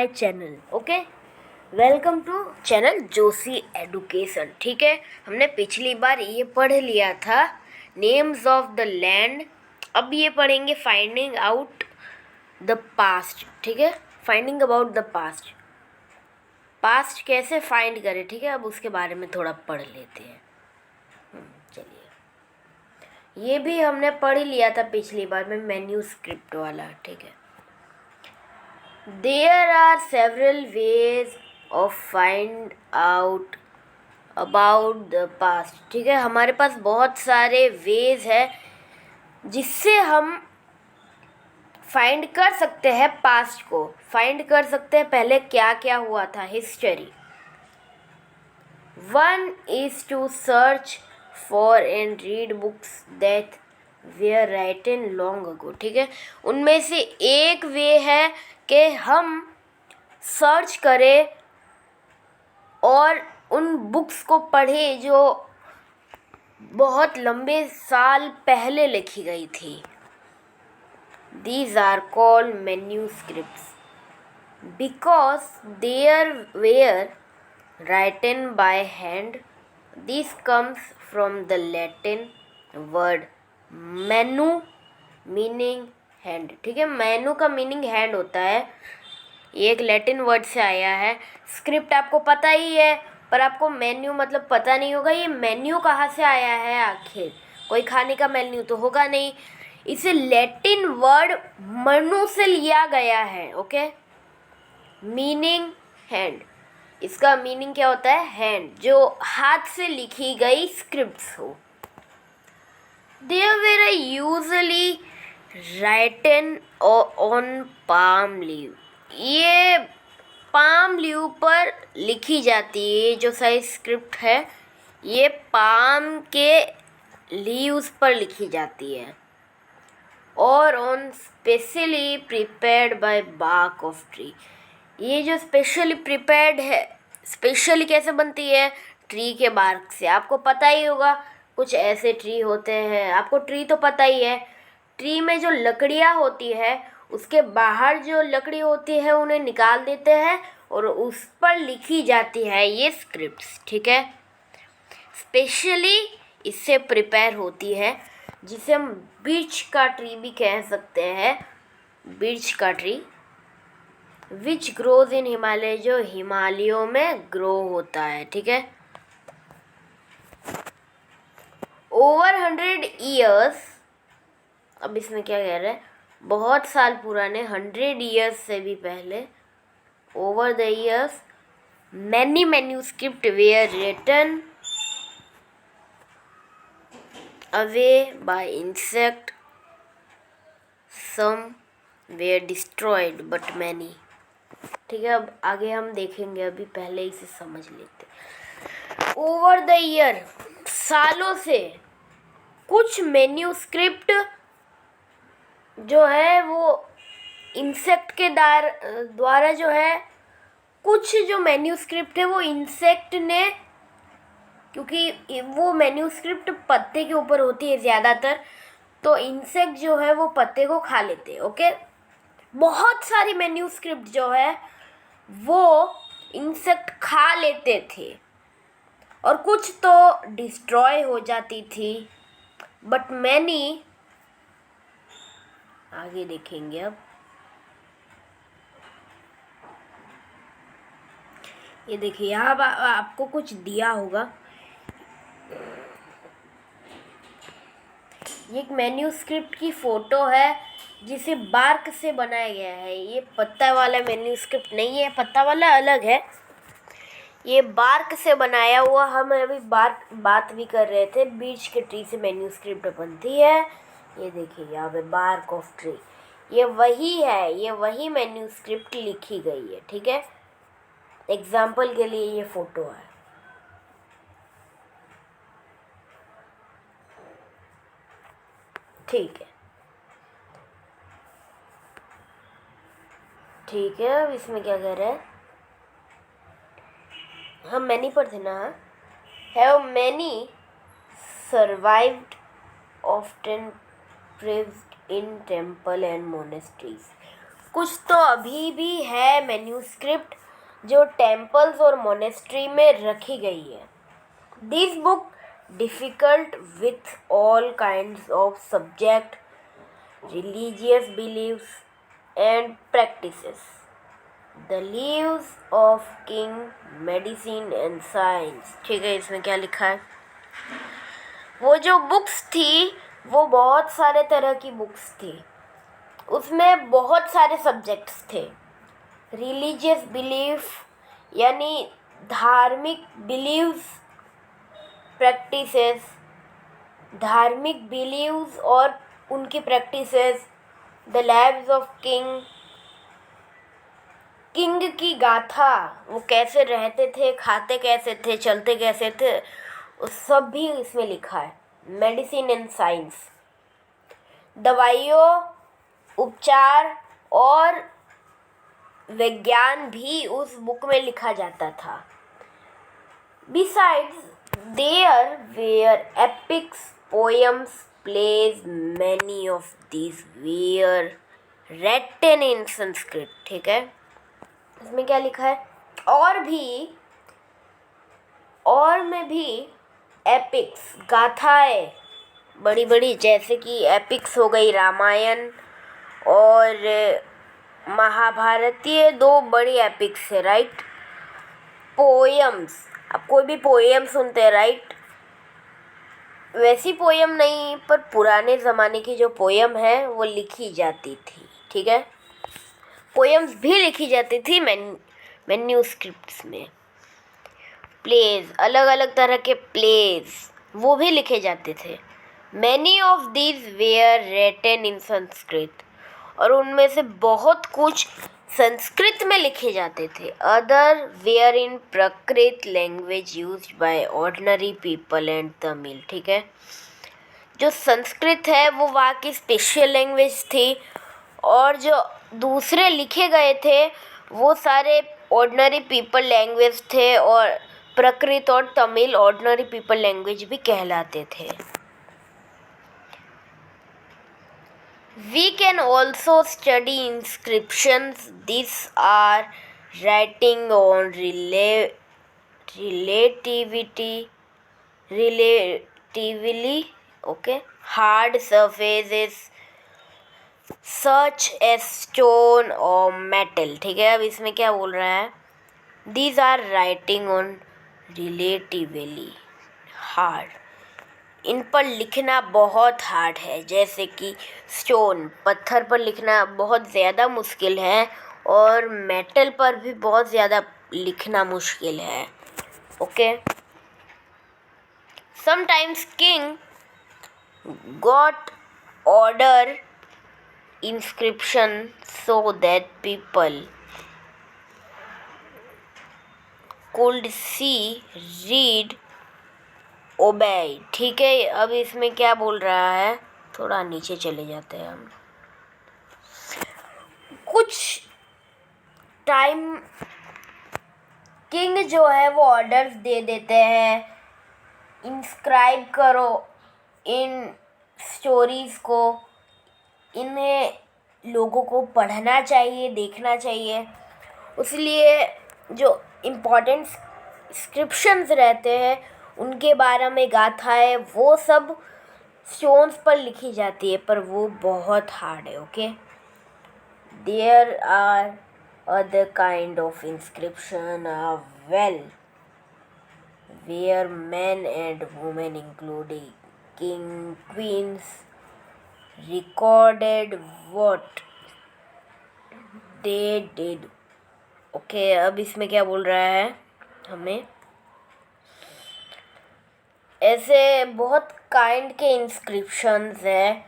My channel. Okay, welcome to channel Joshi education. ठीक है, हमने पिछली बार ये पढ़ लिया था नेम्स ऑफ द लैंड. अब ये पढ़ेंगे फाइंडिंग आउट द पास्ट. ठीक है, finding about the past. Past कैसे फाइंड करें, ठीक है, अब उसके बारे में थोड़ा पढ़ लेते हैं. चलिए, ये भी हमने पढ़ ही लिया था पिछली बार में, मैन्यूस्क्रिप्ट वाला. ठीक है, there are several ways of find out about the past. ठीक है, हमारे पास बहुत सारे वेज है जिससे हम फाइंड कर सकते हैं पास्ट को. फाइंड कर सकते हैं पहले क्या क्या हुआ था, history. One is to search for and read books that were written long ago. ठीक है, उनमें से एक वे है कि हम सर्च करें और उन बुक्स को पढ़े जो बहुत लंबे साल पहले लिखी गई थी. These are called manuscripts because they were written by hand. This comes from the Latin word manu meaning hand. ठीक है, मैनू का मीनिंग हैंड होता है. ये एक लैटिन वर्ड से आया है. स्क्रिप्ट आपको पता ही है, पर आपको मेन्यू मतलब पता नहीं होगा. ये मेन्यू कहाँ से आया है आखिर? कोई खाने का मेन्यू तो होगा नहीं. इसे लैटिन वर्ड मनु से लिया गया है. Okay, meaning hand. इसका मीनिंग क्या होता है? हैंड, जो हाथ से लिखी गई स्क्रिप्ट्स हो. They were usually written on palm leaf. ये पाम लीव पर लिखी जाती है. जो सारी स्क्रिप्ट है ये पाम के लीव्स पर लिखी जाती है. और on specially prepared by bark of tree. ये जो स्पेशली प्रिपेयर्ड है, स्पेशली कैसे बनती है? ट्री के बार्क से. आपको पता ही होगा कुछ ऐसे ट्री होते हैं. आपको ट्री तो पता ही है. ट्री में जो लकड़ियाँ होती है उसके बाहर जो लकड़ी होती है उन्हें निकाल देते हैं और उस पर लिखी जाती है ये स्क्रिप्ट्स. ठीक है, स्पेशली इससे प्रिपेयर होती है, जिसे हम बिर्च का ट्री भी कह सकते हैं. बिर्च का tree which grows in Himalaya, जो हिमालयों में ग्रो होता है. ठीक है, ओवर 100 ईयर्स. अब इसमें क्या कह रहे हैं? बहुत साल पुराने, 100 ईयर्स से भी पहले. Over the years many manuscript were written away by insect. Some were destroyed but many. ठीक है, अब आगे हम देखेंगे, अभी पहले इसे समझ लेते. ओवर द ईयर, सालों से कुछ मैन्यूस्क्रिप्ट जो है वो इंसेक्ट के द्वारा जो है, कुछ जो मैन्यूस्क्रिप्ट है वो इंसेक्ट ने, क्योंकि वो मैन्यूस्क्रिप्ट पत्ते के ऊपर होती है ज़्यादातर, तो इंसेक्ट जो है वो पत्ते को खा लेते हैं. ओके, बहुत सारी मैन्यूस्क्रिप्ट जो है वो इंसेक्ट खा लेते थे और कुछ तो डिस्ट्रॉय हो जाती थी. बट मैनी, आगे देखेंगे अब. ये देखिए, यहाँ आपको कुछ दिया होगा. ये एक मैन्यूस्क्रिप्ट की फ़ोटो है जिसे बार्क से बनाया गया है. ये पत्ता वाला मैन्यूस्क्रिप्ट नहीं है, पत्ता वाला अलग है. ये बार्क से बनाया हुआ. हम अभी बात भी कर रहे थे, बीच के ट्री से मैन्यूस्क्रिप्ट बनती है. ये देखिए यहाँ पे बार्क ऑफ ट्री, ये वही है, ये वही मैन्यूस्क्रिप्ट लिखी गई है. ठीक है, एग्जाम्पल के लिए ये फ़ोटो है. ठीक है, ठीक है. अब इसमें क्या कह रहे हैं? हम मैनी पर थे ना. Have many survived often prized in temple and monasteries. कुछ तो अभी भी है मैन्यूस्क्रिप्ट जो टेम्पल्स और मोनेस्ट्री में रखी गई है. This book difficult with all kinds of subject, religious beliefs and practices. The lives of king, medicine and science. ठीक है, इसमें क्या लिखा है? वो जो बुक्स थी वो बहुत सारे तरह की बुक्स थी. उसमें बहुत सारे सब्जेक्ट्स थे. रिलीजियस बिलीफ यानी धार्मिक बिलीव्स, प्रैक्टिसेस, धार्मिक बिलीव्स और उनकी practices. The lives of king, king की गाथा, वो कैसे रहते थे, खाते कैसे थे, चलते कैसे थे, वो सब भी इसमें लिखा है. मेडिसिन एंड साइंस, दवाइयों, उपचार और विज्ञान भी उस बुक में लिखा जाता था. Besides there were epics, poems, plays. Many of these were written in Sanskrit. ठीक है, इसमें क्या लिखा है? और में भी एपिक्स, गाथाएं बड़ी बड़ी, जैसे कि एपिक्स हो गई रामायण और महाभारत, ये 2 बड़ी एपिक्स है. राइट. पोएम्स, आप कोई भी पोएम सुनते हैं, राइट? वैसी पोएम नहीं, पर पुराने ज़माने की जो पोएम है वो लिखी जाती थी. ठीक है, पोएम्स भी लिखी जाती थी मैन्यूस्क्रिप्ट्स में. प्लेज, अलग अलग तरह के प्लेज वो भी लिखे जाते थे. Many of these were written in Sanskrit, और उनमें से बहुत कुछ संस्कृत में लिखे जाते थे. Other were in Prakrit language used by ordinary people and Tamil. ठीक है, जो संस्कृत है वो वहाँ की स्पेशल लैंग्वेज थी, और जो दूसरे लिखे गए थे वो सारे ऑर्डिनरी पीपल लैंग्वेज थे, और प्राकृत और तमिल ऑर्डिनरी पीपल लैंग्वेज भी कहलाते थे. We can also study inscriptions. These are writing on relatively hard surfaces such as stone or metal. ठीक है, अब इसमें क्या बोल रहा है? These are writing on relatively hard. इन पर लिखना बहुत हार्ड है, जैसे कि स्टोन, पत्थर पर लिखना बहुत ज़्यादा मुश्किल है, और मेटल पर भी बहुत ज़्यादा लिखना मुश्किल है. Okay. Sometimes king got order inscription so that people could see, read, obey. ठीक है, अब इसमें क्या बोल रहा है? थोड़ा नीचे चले जाते हैं हम. कुछ टाइम किंग जो है वो ऑर्डर्स दे देते हैं, इंस्क्राइब करो इन स्टोरीज़ को, इन्हें लोगों को पढ़ना चाहिए, देखना चाहिए. इसलिए जो इम्पोर्टेंट इंस्क्रिप्शंस रहते हैं उनके बारे में गाथाएं वो सब स्टोन्स पर लिखी जाती है, पर वो बहुत हार्ड है. Okay. There are other kind of inscription were men and women including king, queens recorded what they did. Okay, अब इसमें क्या बोल रहा है हमें? ऐसे बहुत काइंड के इंस्क्रिप्शंस है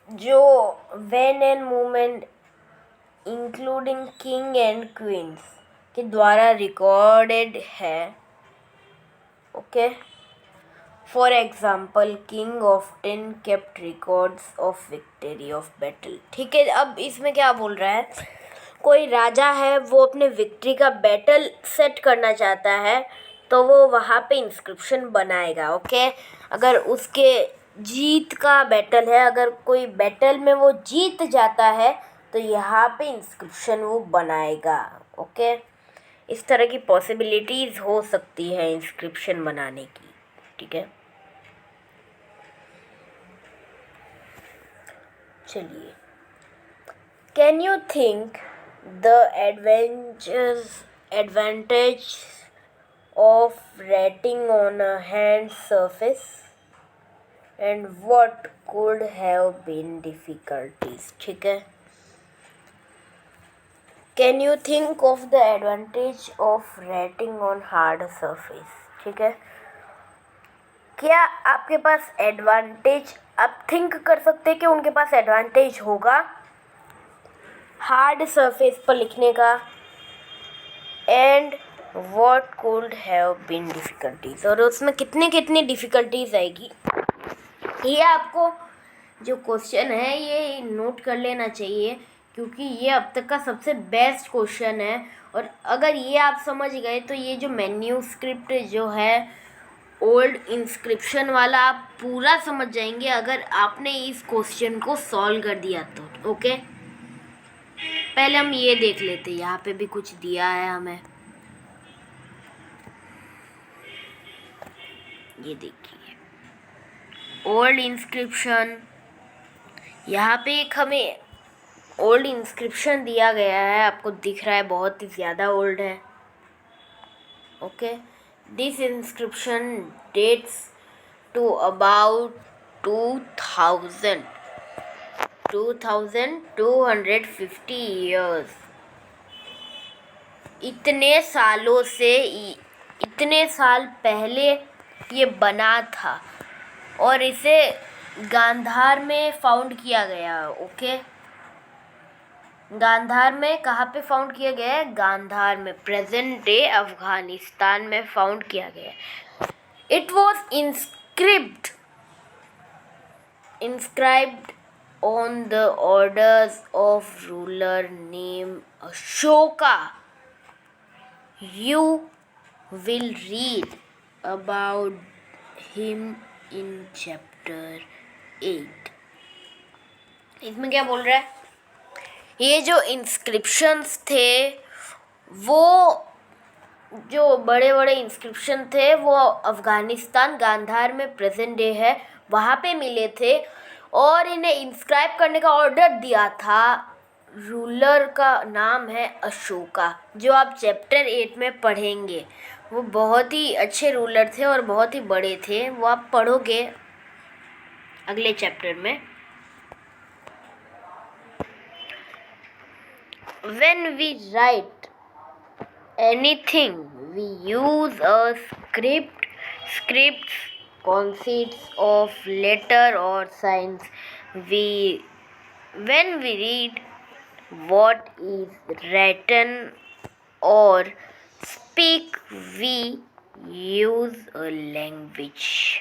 जो when and women including king and queen's के द्वारा रिकॉर्डेड है. Okay. For example, king often kept records of victory of battle. ठीक है, अब इसमें क्या बोल रहा है? कोई राजा है, वो अपने विक्ट्री का बैटल सेट करना चाहता है, तो वो वहाँ पे इंस्क्रिप्शन बनाएगा. ओके. अगर उसके जीत का बैटल है। अगर कोई बैटल में वो जीत जाता है तो यहाँ पे इंस्क्रिप्शन वो बनाएगा। ओके, इस तरह की पॉसिबिलिटीज़ हो सकती है इंस्क्रिप्शन बनाने की। ठीक है, चलिए, can you think the advantage of writing on a hand surface and what could have been difficulties. ठीक है, can you think of the advantage of writing on hard surface. ठीक है, क्या आपके पास एडवांटेज, आप थिंक कर सकते हैं कि उनके पास एडवांटेज होगा हार्ड सरफेस पर लिखने का, and what could have been difficulties, और उसमें कितनी कितनी डिफ़िकल्टीज आएगी। ये आपको जो क्वेश्चन है ये नोट कर लेना चाहिए, क्योंकि ये अब तक का सबसे बेस्ट क्वेश्चन है। और अगर ये आप समझ गए तो ये जो मैन्यूस्क्रिप्ट जो है ओल्ड इंस्क्रिप्शन वाला आप पूरा समझ जाएंगे अगर आपने इस क्वेश्चन को सॉल्व कर दिया तो। ओके, पहले हम ये देख लेते हैं, यहाँ पे भी कुछ दिया है हमें। ये देखिए ओल्ड इंस्क्रिप्शन, यहाँ पे एक हमें ओल्ड इंस्क्रिप्शन दिया गया है, आपको दिख रहा है बहुत ही ज़्यादा ओल्ड है। Okay, this inscription dates to about 2250 years. इतने सालों से, इतने साल पहले ये बना था और इसे गांधार में फाउंड किया गया। ओके, गांधार में कहाँ पे फाउंड किया गया है? गांधार में, प्रेजेंट डे अफगानिस्तान में फाउंड किया गया है। It was inscribed on the orders of ruler named Ashoka. You will read about him in chapter 8. इसमें क्या बोल रहा है? ये जो इंस्क्रिप्शंस थे, वो जो बड़े बड़े इंस्क्रिप्शन थे वो अफ़गानिस्तान, गांधार में प्रेजेंट डे है, वहाँ पे मिले थे और इन्हें इंस्क्राइब करने का ऑर्डर दिया था। रूलर का नाम है अशोका, जो आप चैप्टर 8 में पढ़ेंगे। वो बहुत ही अच्छे रूलर थे और बहुत ही बड़े थे, वो आप पढ़ोगे अगले चैप्टर में। When we write anything, we use a scripts consists of letter or signs. When we read what is written or speak, we use a language.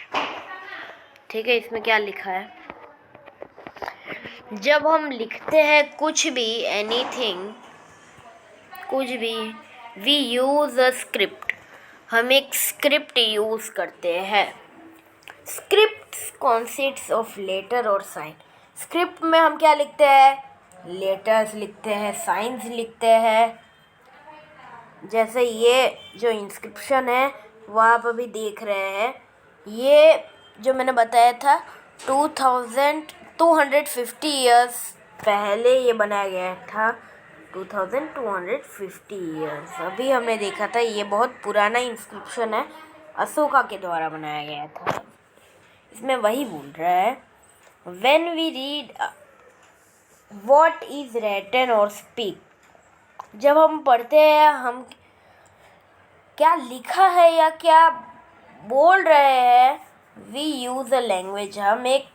ठीक है, इसमें क्या लिखा है? जब हम लिखते हैं कुछ भी, एनीथिंग, कुछ भी, वी यूज़ अ स्क्रिप्ट, हम एक स्क्रिप्ट यूज़ करते हैं। स्क्रिप्ट कॉन्सिस्ट्स ऑफ लेटर और साइन। स्क्रिप्ट में हम क्या लिखते हैं? लेटर्स लिखते हैं, साइंस लिखते हैं। जैसे ये जो इंस्क्रिप्शन है वो आप अभी देख रहे हैं, ये जो मैंने बताया था 2250 ईयर्स पहले ये बनाया गया था। 2250 ईयर्स, अभी हमने देखा था ये बहुत पुराना इंस्क्रिप्शन है, अशोका के द्वारा बनाया गया था। इसमें वही बोल रहा है, when we read what is written और स्पीक, जब हम पढ़ते हैं हम क्या लिखा है या क्या बोल रहे हैं, वी यूज़ अ लैंग्वेज, हम एक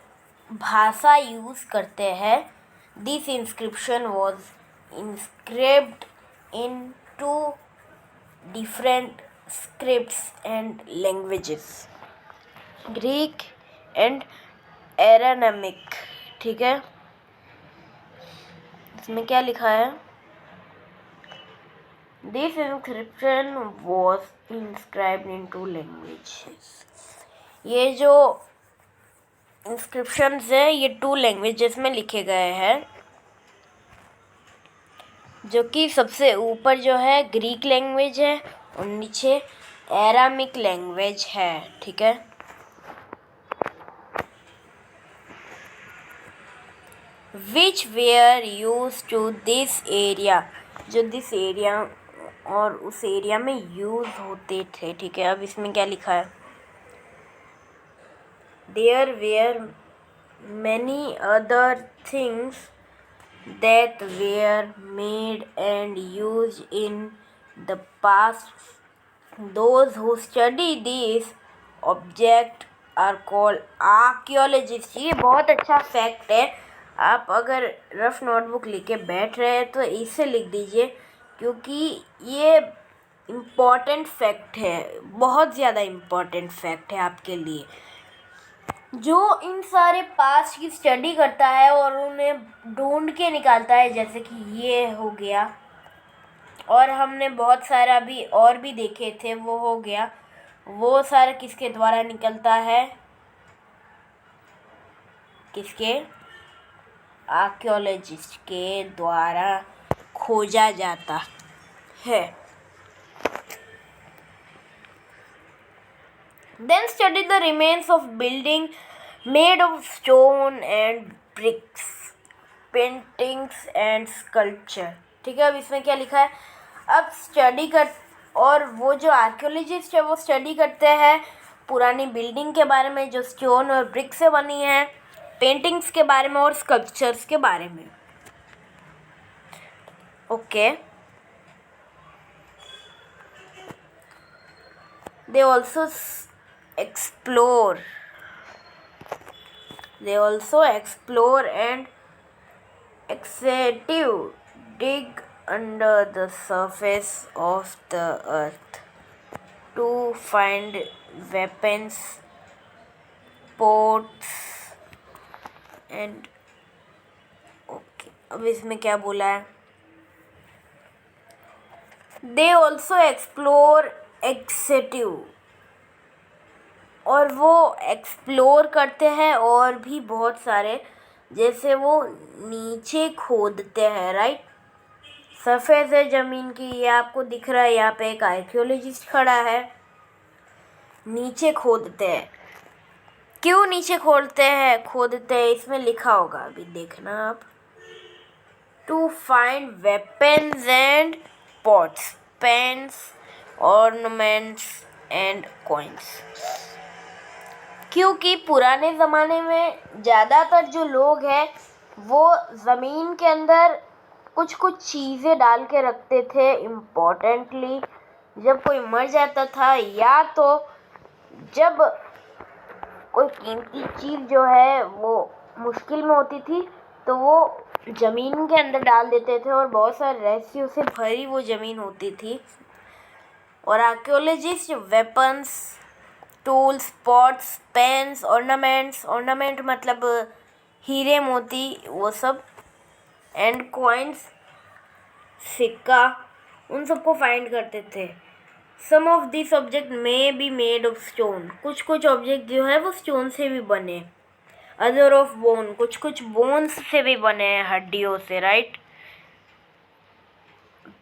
भाषा यूज़ करते हैं। This inscription was inscribed in 2 different scripts and languages, Greek and Aramaic। ठीक है, इसमें क्या लिखा है? This inscription was inscribed in 2 languages। ये जो इंस्क्रिप्शंस है ये 2 लैंग्वेजेस में लिखे गए हैं, जो कि सबसे ऊपर जो है ग्रीक लैंग्वेज है और नीचे एरामिक लैंग्वेज है, ठीक है। Which were use to this area, जो दिस एरिया और उस एरिया में यूज होते थे, ठीक है। अब इसमें क्या लिखा है, there were many other things that were made and used in the past. Those who study these objects are called archaeologists. ये बहुत अच्छा फैक्ट है। आप अगर रफ नोटबुक लेके बैठ रहे हैं तो इसे लिख दीजिए, क्योंकि ये इम्पॉर्टेंट फैक्ट है, बहुत ज़्यादा इम्पॉर्टेंट फैक्ट है आपके लिए। जो इन सारे पास्ट की स्टडी करता है और उन्हें ढूंढ के निकालता है, जैसे कि ये हो गया, और हमने बहुत सारा अभी और भी देखे थे, वो हो गया, वो सारा किसके द्वारा निकलता है, किसके, आर्कियोलॉजिस्ट के द्वारा खोजा जाता है। Then study the remains of building made of stone and bricks, paintings and sculpture, ठीक है। अब इसमें क्या लिखा है, अब स्टडी कर, और वो जो आर्कियोलॉजिस्ट है वो स्टडी करते हैं पुरानी बिल्डिंग के बारे में जो स्टोन और ब्रिक से बनी है, पेंटिंग्स के बारे में और स्कल्पचर्स के बारे में, okay. They also explore and excavative dig under the surface of the earth to find weapons, pots and okay, अब इसमें क्या बोला है, they also explore excavative, और वो एक्सप्लोर करते हैं और भी बहुत सारे, जैसे वो नीचे खोदते हैं, राइट। सरफेस है ज़मीन की, ये आपको दिख रहा है, यहाँ पे एक आर्कियोलॉजिस्ट खड़ा है, नीचे खोदते हैं। क्यों नीचे खोदते हैं इसमें लिखा होगा, अभी देखना आप, to find weapons and pots, pens, ornaments and coins. क्योंकि पुराने ज़माने में ज़्यादातर जो लोग हैं वो ज़मीन के अंदर कुछ कुछ चीज़ें डाल के रखते थे इम्पोर्टेंटली, जब कोई मर जाता था या तो जब कोई कीमती चीज़ जो है वो मुश्किल में होती थी तो वो ज़मीन के अंदर डाल देते थे, और बहुत सारे रहस्यों से भरी वो ज़मीन होती थी। और archaeologist weapons, tools, pots, pens, ornament मतलब हीरे मोती वो सब, एंड कॉइन्स, सिक्का, उन सबको फाइंड करते थे। Some of this object may be made of stone, कुछ कुछ ऑब्जेक्ट जो है वो स्टोन से भी बने, अदर ऑफ बोन, कुछ कुछ बोन्स से भी बने हैं, हड्डियों से, राइट।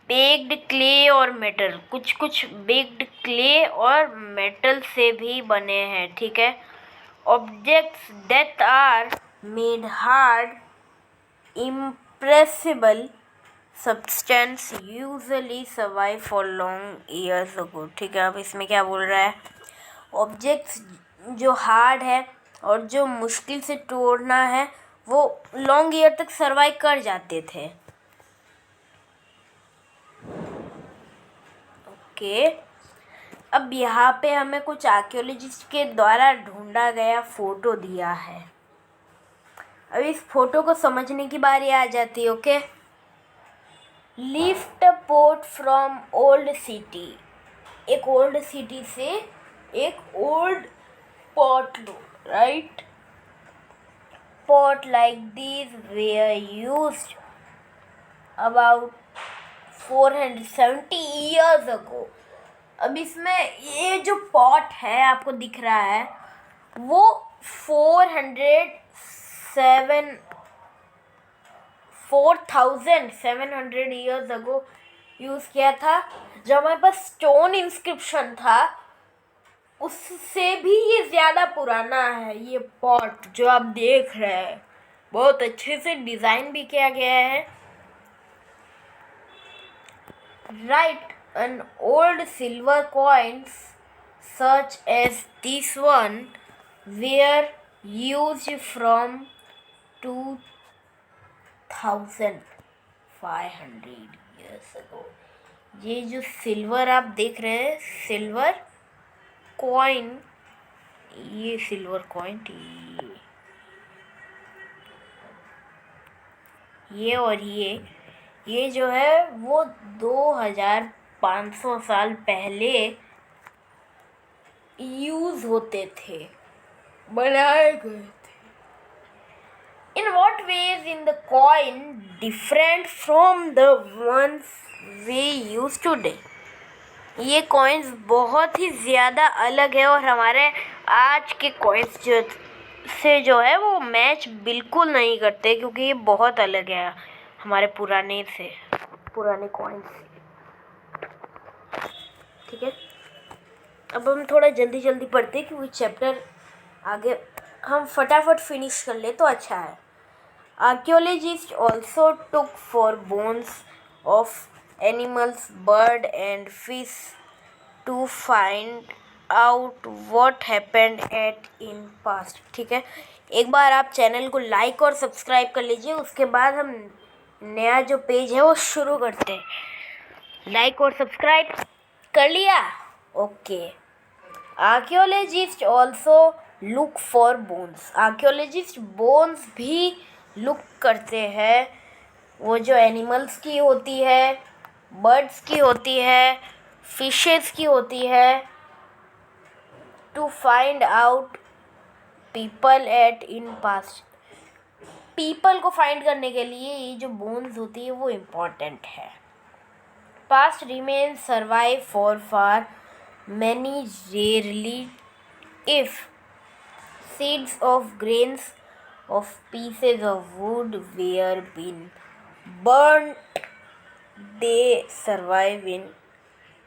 बेक्ड क्ले और मेटल, कुछ कुछ बेक्ड क्ले और मेटल से भी बने हैं, ठीक है। Objects that are made hard impressible substance usually survive for long years ago, ठीक है। अब इसमें क्या बोल रहा है, ऑब्जेक्ट्स जो हार्ड है और जो मुश्किल से तोड़ना है वो लॉन्ग ईयर तक सर्वाइव कर जाते थे, ओके। अब यहाँ पे हमें कुछ आर्कियोलॉजिस्ट के द्वारा ढूंढा गया फ़ोटो दिया है। अब इस फोटो को समझने की बारी आ जाती है, okay. Lift port from old city, एक ओल्ड सिटी से एक old pot low, right. Pot like these where used about 470 years ago. अब इसमें ये जो पॉट है आपको दिख रहा है वो 4700 ईयर्स अगो यूज़ किया था। जब हमारे पास स्टोन इंस्क्रिप्शन था उससे भी ये ज़्यादा पुराना है। ये पॉट जो आप देख रहे हैं बहुत अच्छे से डिज़ाइन भी किया गया है। Right, an old silver coins such as this one were used from 2500 years ago। ये जो सिल्वर आप देख रहे हैं, सिल्वर कॉइन, ये सिल्वर कॉइन, ये और ये जो है वो 2500 साल पहले यूज होते थे, बनाए गए थे। In what ways in the coin different from the ones we use today. ये कॉइन्स बहुत ही ज़्यादा अलग है और हमारे आज के कॉइन्स से जो है वो मैच बिल्कुल नहीं करते, क्योंकि ये बहुत अलग है हमारे पुराने कॉइन्स से। ठीक है, अब हम थोड़ा जल्दी जल्दी पढ़ते हैं क्योंकि चैप्टर आगे हम फटाफट फिनिश कर ले तो अच्छा है। Archaeologist also took for bones of animals, bird and fish to find out what happened at in past. ठीक है, एक बार आप चैनल को लाइक और सब्सक्राइब कर लीजिए, उसके बाद हम नया जो पेज है वो शुरू करते हैं। लाइक और सब्सक्राइब कर लिया? Okay. Archaeologist also look for bones. Archaeologist bones भी लुक करते हैं, वो जो एनिमल्स की होती है, बर्ड्स की होती है, फिशेस की होती है, to find out people at in past. People को फाइंड करने के लिए ये जो बोन्स होती है वो इम्पॉर्टेंट है। Past remains survive for far many rarely if seeds of grains of pieces of wood were been burnt, they survive in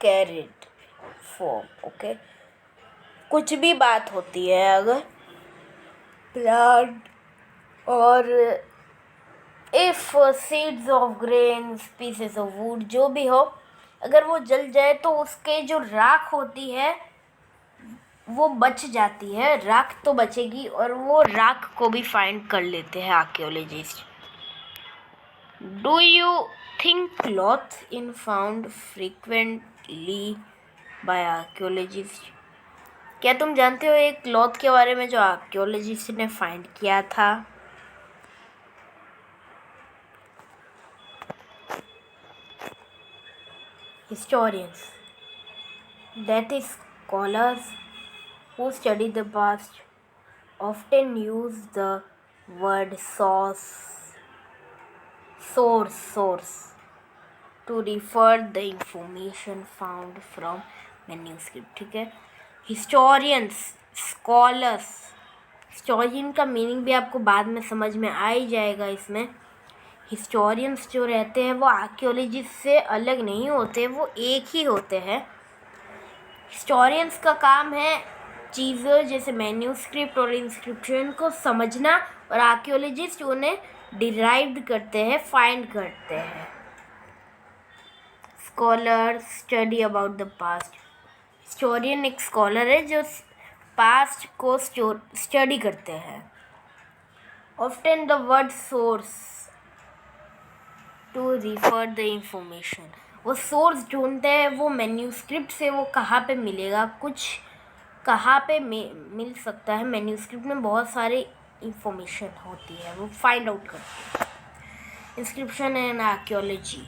carried form। Okay, कुछ भी बात होती है, अगर प्लांट और if seeds of grains, pieces of would, जो भी हो, अगर वो जल जाए तो उसके जो राख होती है वो बच जाती है, राख तो बचेगी, और वो राख को भी फाइंड कर लेते हैं archaeologist. Do you think cloth in found frequently by archaeologist. क्या तुम जानते हो एक क्लॉथ के बारे में जो आर्कियोलॉजिस्ट ने फाइंड किया था? Historians, that is scholars who study the past often use the word source to refer the information found from manuscript। ठीक है, historians, scholars, historian का मीनिंग भी आपको बाद में समझ में आ ही जाएगा। इसमें historians जो रहते हैं वो आर्कियोलॉजिस्ट से अलग नहीं होते, वो एक ही होते हैं। historians का काम है चीज़ें जैसे मैन्यूस्क्रिप्ट और इंस्क्रिप्शन को समझना, और आर्कियोलॉजिस्ट उन्हें डिराइव्ड करते हैं, फाइंड करते हैं। Scholar study about the past. Historian एक स्कॉलर है जो पास्ट को स्टडी करते हैं। Often the word source to refer the information. वो सोर्स ढूंढते हैं, वो मैन्यूस्क्रिप्ट से वो कहाँ पे मिलेगा, कुछ कहाँ पे मिल सकता है। मैन्यूस्क्रिप्ट में बहुत सारे इंफॉर्मेशन होती है, वो फाइंड आउट करते हैं। इंस्क्रिप्शन एंड आर्कियोलॉजी,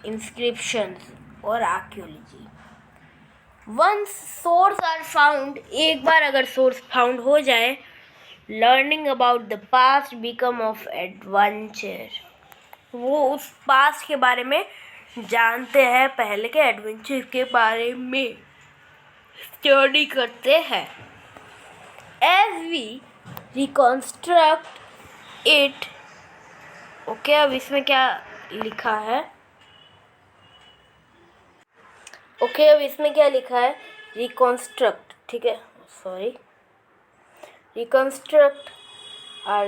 इंस्क्रिप्शंस और archaeology. Once source are found, एक बार अगर सोर्स फाउंड हो जाए, learning about the past become of adventure. वो उस पास्ट के बारे में जानते हैं, पहले के एडवेंचर के बारे में स्टडी करते हैं। as we reconstruct it. Okay, अब इसमें क्या लिखा है? ओके, अब इसमें क्या लिखा है? रिकॉन्स्ट्रक्ट, ठीक है, सॉरी, रिकॉन्स्ट्रक्ट आर,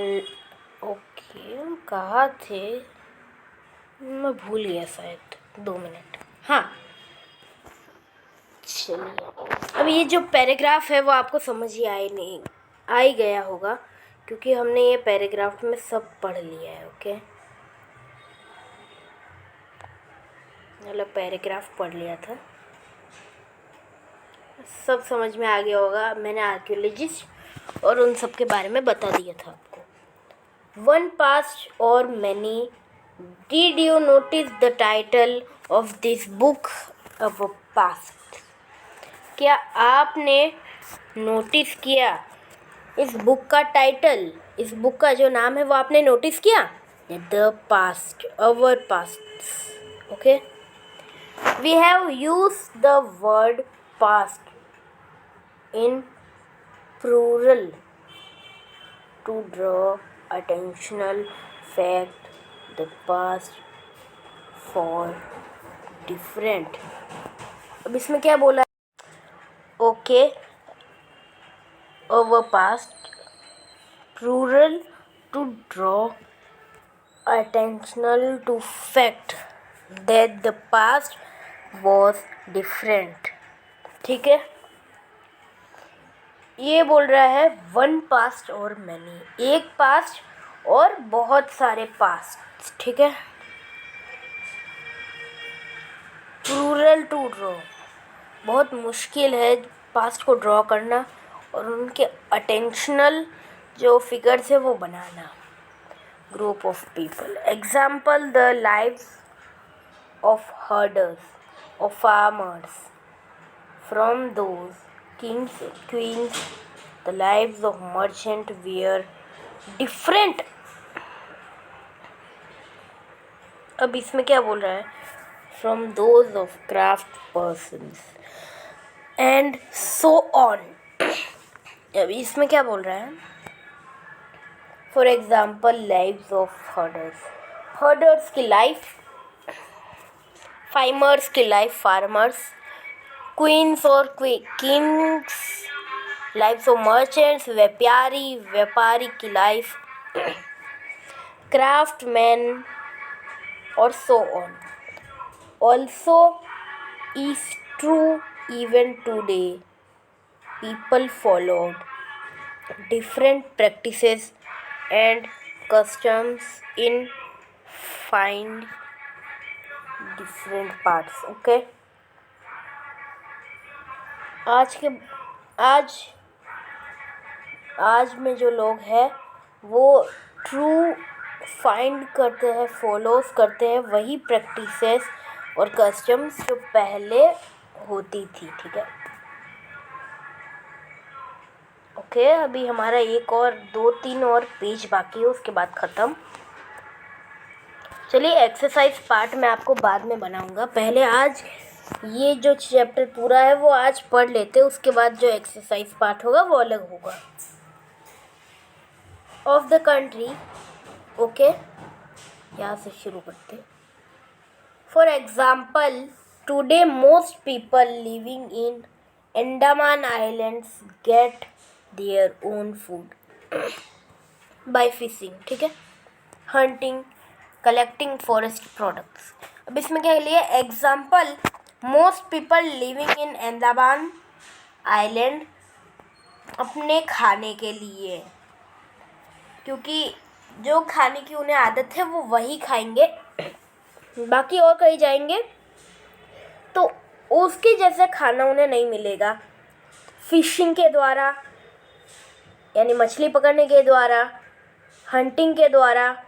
ओके, कहाँ थे? मैं भूल गया शायद, 2 मिनट। हाँ, चलिए, अब ये जो पैराग्राफ है वो आपको समझ ही आ ही गया होगा, क्योंकि हमने ये पैराग्राफ में सब पढ़ लिया है। ओके, मतलब पैराग्राफ पढ़ लिया था, सब समझ में आ गया होगा। मैंने आर्कियोलॉजिस्ट और उन सब के बारे में बता दिया था आपको। वन पास्ट और many, did you notice the title of this book of past? क्या आपने नोटिस किया इस बुक का टाइटल, इस बुक का जो नाम है वो आपने नोटिस किया? The past, our past. Okay, we have used the word past in plural to draw attentional fact the past for different। अब इसमें क्या बोला? Okay, over past plural to draw attentional to fact that the past was different। ठीक है, ये बोल रहा है वन पास्ट और मैनी, एक पास्ट और बहुत सारे पास्ट। ठीक है, प्लूरल टू ड्रॉ, बहुत मुश्किल है पास्ट को ड्रॉ करना और उनके अटेंशनल जो फिगर्स है वो बनाना। Group of people, example the lives of herders, of farmers, from those kings, queens, the lives of merchant were different। अब इसमें क्या बोल रहा है? From those of craft persons and so on। अब इसमें क्या बोल रहा है? For example, lives of herders, herders की लाइफ, फार्मर्स की लाइफ, फार्मर्स, क्वींस और किंग्स, लाइफ्स ऑफ मर्चेंट्स, व्यापारी की लाइफ, क्राफ्टमैन और so on. Also is true even today people followed different practices and customs in find different parts. Okay, आज में जो लोग हैं वो ट्रू फाइंड करते हैं, फॉलोज करते हैं वही प्रैक्टिसेस और कस्टम्स जो पहले होती थी। ठीक है, ओके, अभी हमारा 2-3 और पेज बाकी है, उसके बाद ख़त्म। चलिए, एक्सरसाइज पार्ट मैं आपको बाद में बनाऊंगा, पहले आज ये जो चैप्टर पूरा है वो आज पढ़ लेते, उसके बाद जो एक्सरसाइज पार्ट होगा वो अलग होगा। ऑफ द कंट्री, ओके, यहाँ से शुरू करते। For example, today most people living in Andaman islands get their own food by fishing. ठीक है, हंटिंग, कलेक्टिंग फॉरेस्ट प्रोडक्ट्स। अब इसमें क्या लिया? Example, most people living in Andaman island, अपने खाने के लिए, क्योंकि जो खाने की उन्हें आदत है वो वही खाएंगे, बाकी और कहीं जाएंगे तो उसके जैसा खाना उन्हें नहीं मिलेगा। फिशिंग के द्वारा, यानी मछली पकड़ने के द्वारा, हंटिंग के द्वारा,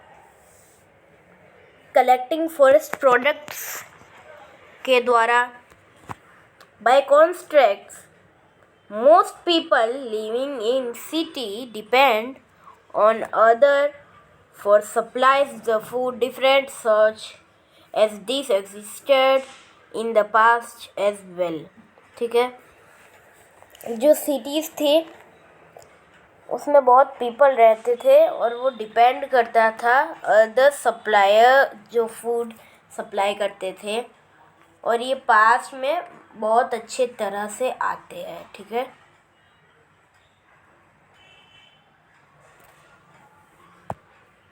कलेक्टिंग फॉरेस्ट प्रोडक्ट्स के द्वारा, by contracts, most people living in city depend on other for supplies the food different such as this existed in the past as well। ठीक है, जो सिटीज़ थी उसमें बहुत पीपल रहते थे और वो डिपेंड करता था द सप्लायर जो फूड सप्लाई करते थे, और ये पास्ट में बहुत अच्छे तरह से आते हैं, ठीक है।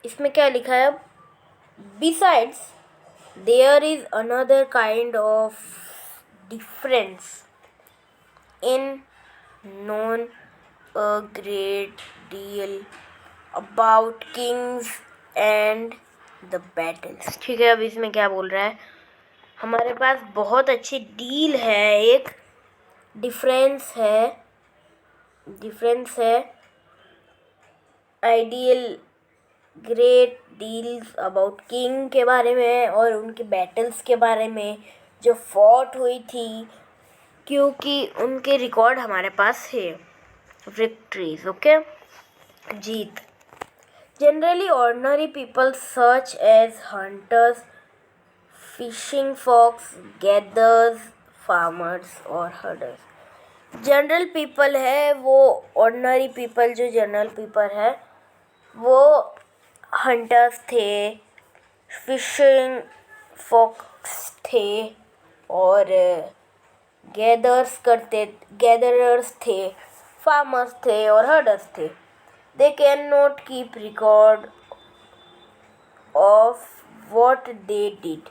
इसमें क्या लिखा है? Besides there is another kind of difference in known a great deal about kings and the battles, ठीक है। अब इसमें क्या बोल रहा है? हमारे पास बहुत अच्छी डील है, एक डिफरेंस है ideal great deals about king के बारे में और उनके बैटल्स के बारे में जो फॉट हुई थी, क्योंकि उनके रिकॉर्ड हमारे पास है। विक्ट्रीज, ओके, जीत। Generally ordinary people such as hunters, fishing folks, gatherers, farmers और हर्डर्स। जनरल पीपल है वो, ऑर्डिनरी पीपल जो जनरल पीपल है वो हंटर्स थे, फिशिंग फॉक्स थे और गैदरर्स थे, फार्मर्स थे और हर्डर्स थे। They can not keep record of what they did.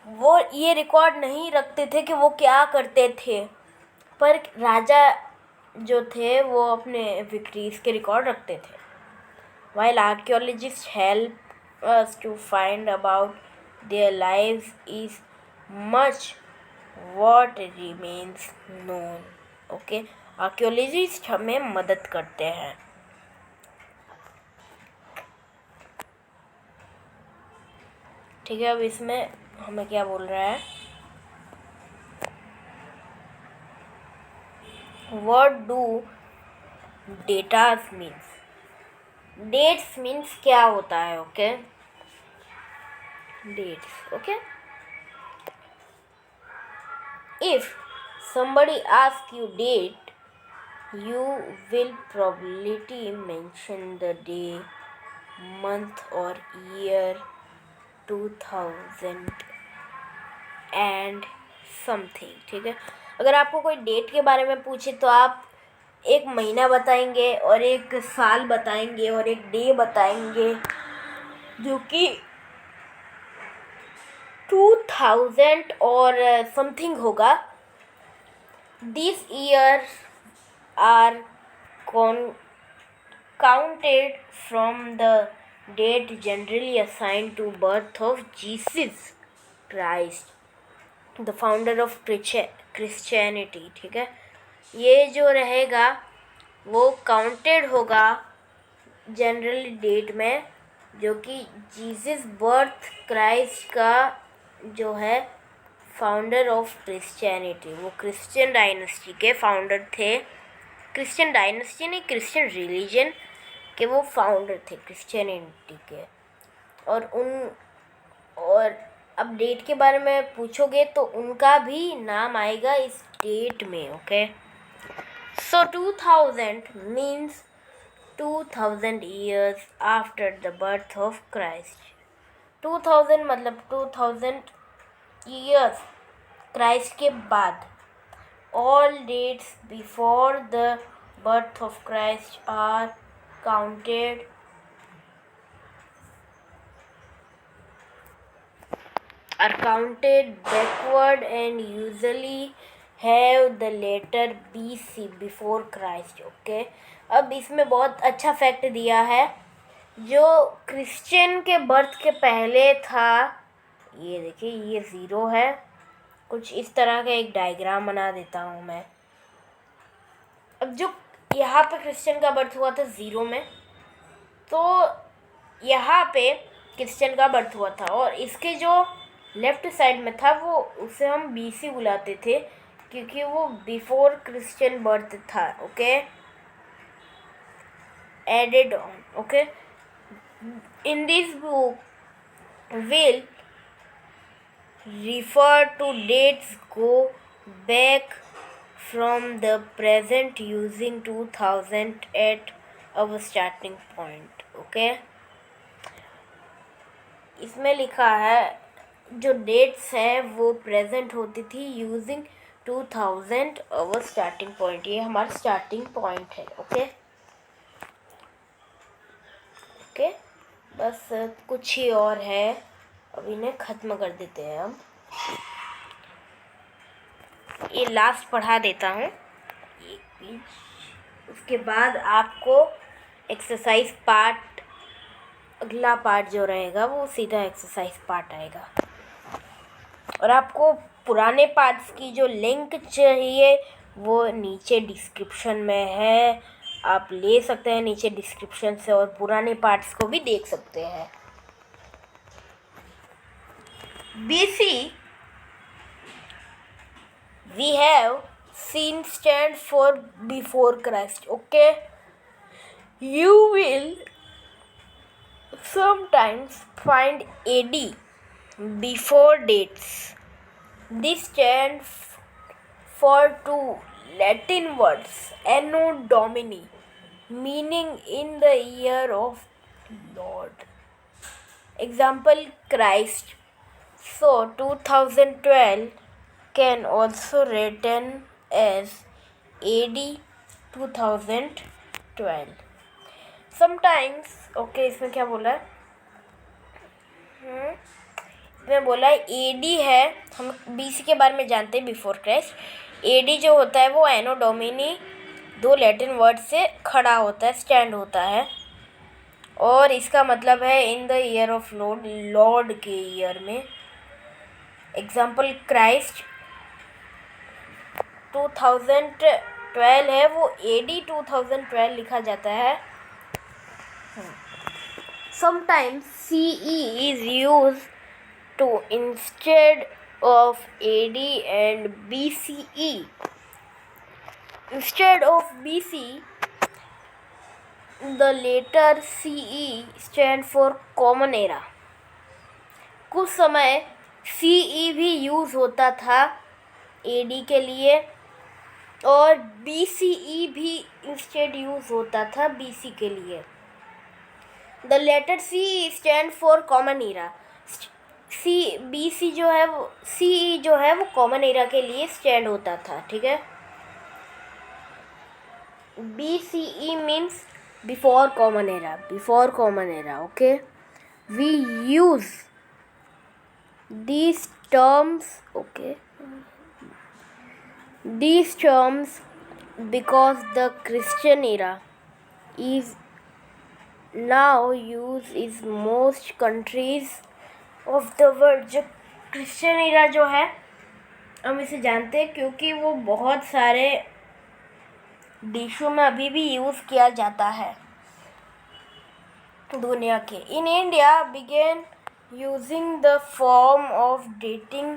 वो ये रिकॉर्ड नहीं रखते थे कि वो क्या करते थे, पर राजा जो थे वो अपने विक्ट्रीज के रिकॉर्ड रखते थे। While archaeologists help us to find about their lives is much what remains known. Okay, archaeologists हमें मदद करते हैं। ठीक है, अब इसमें हमें क्या बोल रहा है? What do datas means? Dates means क्या होता है? Okay, dates, okay. If somebody asks you date, you will probably mention the day, month or year 2000 and something, ठीक है। अगर आपको कोई डेट के बारे में पूछे तो आप एक महीना बताएंगे और एक साल बताएंगे और एक डे बताएंगे जो कि 2000 और समथिंग होगा। These years are counted from the date generally assigned to birth of Jesus Christ, the founder of Christianity, ठीक है। ये जो रहेगा वो काउंटेड होगा जनरली डेट में, जो कि जीसस बर्थ क्राइस्ट का जो है फाउंडर ऑफ क्रिश्चियनिटी, वो क्रिश्चियन डायनेस्टी के फाउंडर थे। क्रिश्चियन डायनेस्टी नहीं, क्रिश्चियन रिलीजन के वो फाउंडर थे क्रिश्चियनिटी के। और अब डेट के बारे में पूछोगे तो उनका भी नाम आएगा इस डेट में, okay. So 2000 means 2000 years after the birth of Christ. 2000 मतलब 2000 years क्राइस्ट के बाद। All dates before the birth of Christ are counted backward and usually have the letter BC before Christ, okay। अब इसमें बहुत अच्छा fact दिया है जो क्रिश्चियन के बर्थ के पहले था। ये देखिए, ये 0 है। कुछ इस तरह का एक डायग्राम बना देता हूँ मैं। अब जो यहाँ पे क्रिश्चियन का बर्थ हुआ था 0 में, तो यहाँ पे क्रिश्चियन का बर्थ हुआ था और इसके जो लेफ्ट साइड में था वो उसे हम BC बुलाते थे क्योंकि वो बिफोर क्रिश्चियन बर्थ था, okay. Added on, okay. In this book will refer to dates go back from the present using 2000 at our starting point. Okay, इसमें लिखा है जो डेट्स हैं वो प्रेजेंट होती थी यूजिंग 2000 our स्टार्टिंग पॉइंट. ये हमारा स्टार्टिंग पॉइंट है. ओके ओके, बस कुछ ही और है, अब इन्हें ख़त्म कर देते हैं हम. ये लास्ट पढ़ा देता हूँ एक पेज, उसके बाद आपको एक्सरसाइज पार्ट, अगला पार्ट जो रहेगा वो सीधा एक्सरसाइज पार्ट आएगा. और आपको पुराने पार्ट्स की जो लिंक चाहिए वो नीचे डिस्क्रिप्शन में है, आप ले सकते हैं नीचे डिस्क्रिप्शन से, और पुराने पार्ट्स को भी देख सकते हैं. BC we have seen stand for before Christ. Okay, you will sometimes find AD before dates. This stands for two Latin words, Anno Domini, meaning in the year of Lord. Example, Christ. So 2012 can also written as AD 2012. Sometimes, okay, इसमें क्या बोला है? इसमें बोला है AD है, हम BC के बारे में जानते हैं, बिफोर क्राइस्ट. AD जो होता है वो एनो डोमिनी, दो लैटिन वर्ड से खड़ा होता है, स्टैंड होता है, और इसका मतलब है in the year of Lord, Lord के ईयर में. एग्जाम्पल, क्राइस्ट 2012 है, वो AD 2012 लिखा जाता है. Sometimes CE is used to instead of AD and BCE. Instead of BC, the letter CE stand for Common Era. कुछ समय CE भी यूज़ होता था AD के लिए, और BCE भी इंस्टेड यूज़ होता था BC के लिए. The letter CE stand for common era. BC जो है वो, CE जो है वो कॉमन एरा के लिए स्टैंड होता था. ठीक है, BCE means before common era, before common era. Okay, we use these terms, okay, these terms because the Christian era is now used in most countries of the world. जो Christian era जो है हम इसे जानते हैं क्योंकि वो बहुत सारे देशों में अभी भी यूज़ किया जाता है दुनिया के. In India began using the form of dating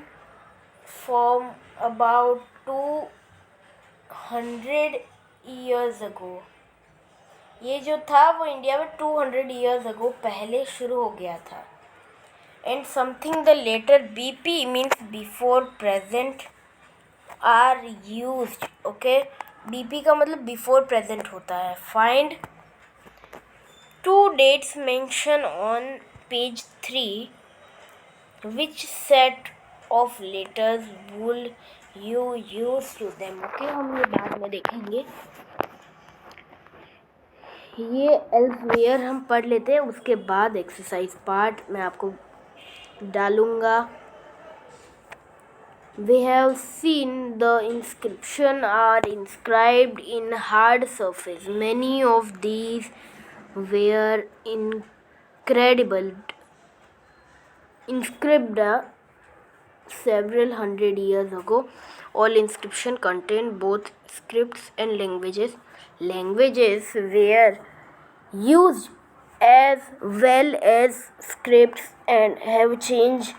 from about 200 years ago. ये जो था वो इंडिया में 200 years ago पहले शुरू हो गया था. And something the letter BP means before present are used. Okay, BP का मतलब before present होता है. Find two dates mentioned on page 3. Which set of letters will you use to them? Okay, हम ये बाद में देखेंगे. ये एल्सवेयर हम पढ़ लेते हैं, उसके बाद एक्सरसाइज पार्ट मैं आपको डालूँगा. We have seen the inscription are inscribed in hard surface. Many of these were incredible inscribed several hundred years ago. All inscription contain both scripts and languages. Languages were used as well as scripts and have changed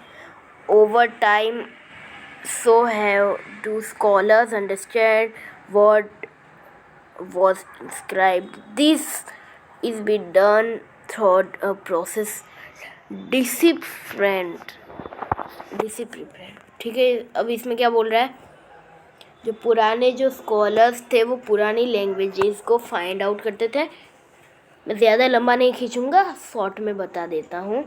over time. So have do scholars understand what was inscribed. This is be done through a process डिसिप्रेंट. ठीक है, अब इसमें क्या बोल रहा है, जो पुराने जो स्कॉलर्स थे वो पुरानी लैंग्वेजेस को फाइंड आउट करते थे। मैं ज़्यादा लंबा नहीं खींचूँगा, शॉर्ट में बता देता हूँ,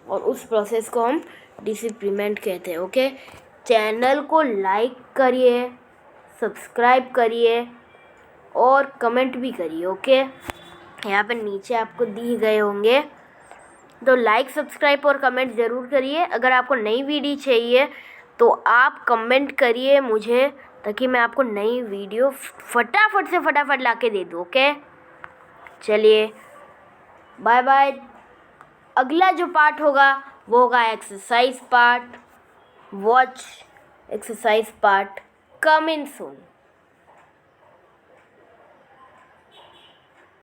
और उस प्रोसेस को हम डिसिप्लिमेंट कहते हैं। ओके, चैनल को लाइक करिए, सब्सक्राइब करिए और कमेंट भी करिए। ओके, यहाँ पे नीचे आपको दिए गए होंगे, तो लाइक सब्सक्राइब और कमेंट ज़रूर करिए। अगर आपको नई वीडियो चाहिए तो आप कमेंट करिए मुझे, ताकि मैं आपको नई वीडियो फटाफट ला के दे दूँ। ओके, चलिए बाय बाय। अगला जो पार्ट होगा वो होगा exercise part. Watch exercise part, coming सून।